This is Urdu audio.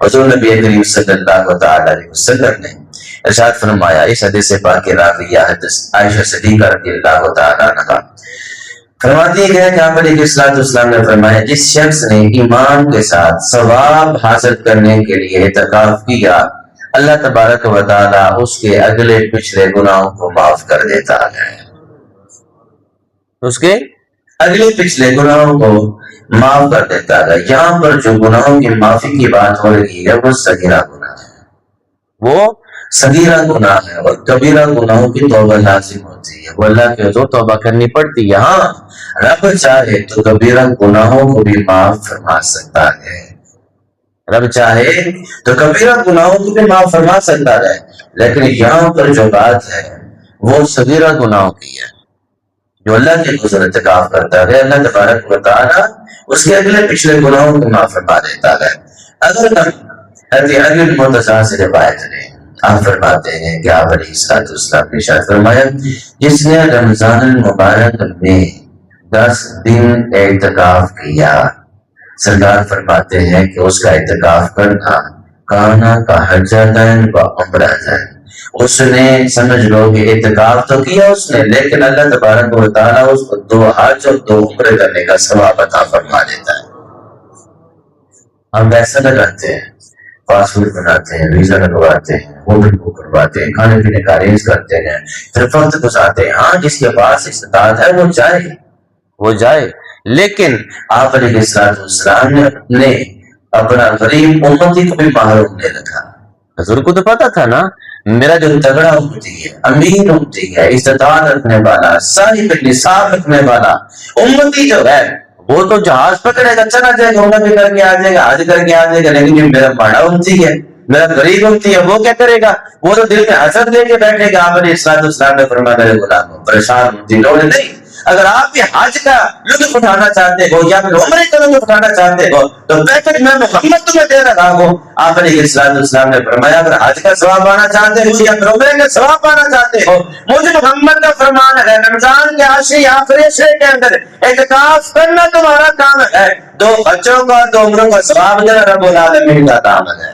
حضور نبی کریم صلی اللہ تعالی علیہ وسلم نے ارشاد فرمایا اس حدیث پاک راویہ عائشہ صدیقہ رضی اللہ تعالی عنہا فرماتی ہے کہ آپ علیہ السلام نے فرمایا جس شخص نے ایمان کے ساتھ ثواب حاصل کرنے کے لیے اعتکاف کیا اللہ تبارک و تعالی اس کے اگلے پچھلے گناہوں کو معاف کر دیتا ہے، اس کے اگلے پچھلے گناہوں کو معاف کر دیتا ہے۔ یہاں پر جو گناہوں کی معافی کی بات ہو رہی ہے وہ صغیرہ گناہ ہے، وہ صغیرہ گناہ ہے، اور کبیرہ گناہوں کی توبہ لازم ہوتی ہے، وہ اللہ کے حضور توبہ کرنی پڑتی ہے۔ ہاں رب چاہے تو کبیرہ گناہوں کو بھی معاف فرما سکتا ہے، رب چاہے تو کبیرہ گناہوں کو بھی معاف فرما سکتا ہے، لیکن یہاں پر جو بات ہے وہ صغیرہ گناہوں کی ہے۔ جو اللہ کے حضور اعتکاف کرتا ہے اللہ تبارک و تعالی اس کے اگلے پچھلے گناہوں کو معاف فرما دیتا ہے۔ اگر ہم حضرت علی المرتضیٰ سے روایت لیں، آپ فرماتے ہیں کہ آپ علیہ السلام نے ارشاد فرمایا جس نے رمضان المبارک میں 10 دن اعتکاف کیا، سرکار فرماتے ہیں کہ اس کا اعتکاف کرنا کانا کا حجتن و عمرتن، اس نے سمجھ لو کہ اعتکاف تو کیا اس نے، لیکن اللہ تبارک و تعالیٰ اس کو 2 حج اور 2 عمرے کرنے کا ثواب عطا فرما دیتا ہے۔ ہم پیسہ لگاتے ہیں، فاسٹ فوڈ بناتے ہیں، ویزا لگواتے ہیں، ہوٹل بک کرواتے ہیں، کھانے پینے کا ارینج کرتے ہیں، پھر وقت گزارتے ہیں۔ ہاں جس کے پاس استطاعت ہے وہ جائے، لیکن آپ علیہ السلام نے اپنا غریب امتی کو بھی محروم نہیں رکھا۔ حضور کو تو پتا تھا نا میرا جو تگڑا امتی ہے، امیر امتی ہے، استطاعت رکھنے والا، صاحب نصاب رکھنے والا امتی جو ہے وہ تو جہاز پکڑے گا، چلا جائے گا، عمرہ بھی کر کے آ جائے گا، حج کر کے آ جائے گا، لیکن جو میرا بڑا امتی ہے، میرا غریب امتی ہے، وہ کیا کرے گا؟ وہ تو دل میں حسد لے کے بیٹھے گا۔ آپ علیہ السلام نے فرمایا میرے غلاموں پریشان امتی لوگ نہیں، اگر آپ بھی حج کا لطف اٹھانا چاہتے ہو یا پھر عمرے کا لطف اٹھانا چاہتے ہو تو پیکج میں محمد تمہیں دے رہا ہوں۔ آپ علیہ السلام نے فرمایا اگر حج کا ثواب پانا چاہتے ہو یا پھر عمرے کا ثواب پانا چاہتے ہو، مجھے محمد کا فرمان ہے رمضان کے عشر آخری کے اندر اعتکاف کرنا تمہارا کام ہے، 2 حجوں کا 2 عمروں کا ثواب دینا رب العالمین کا کام ہے۔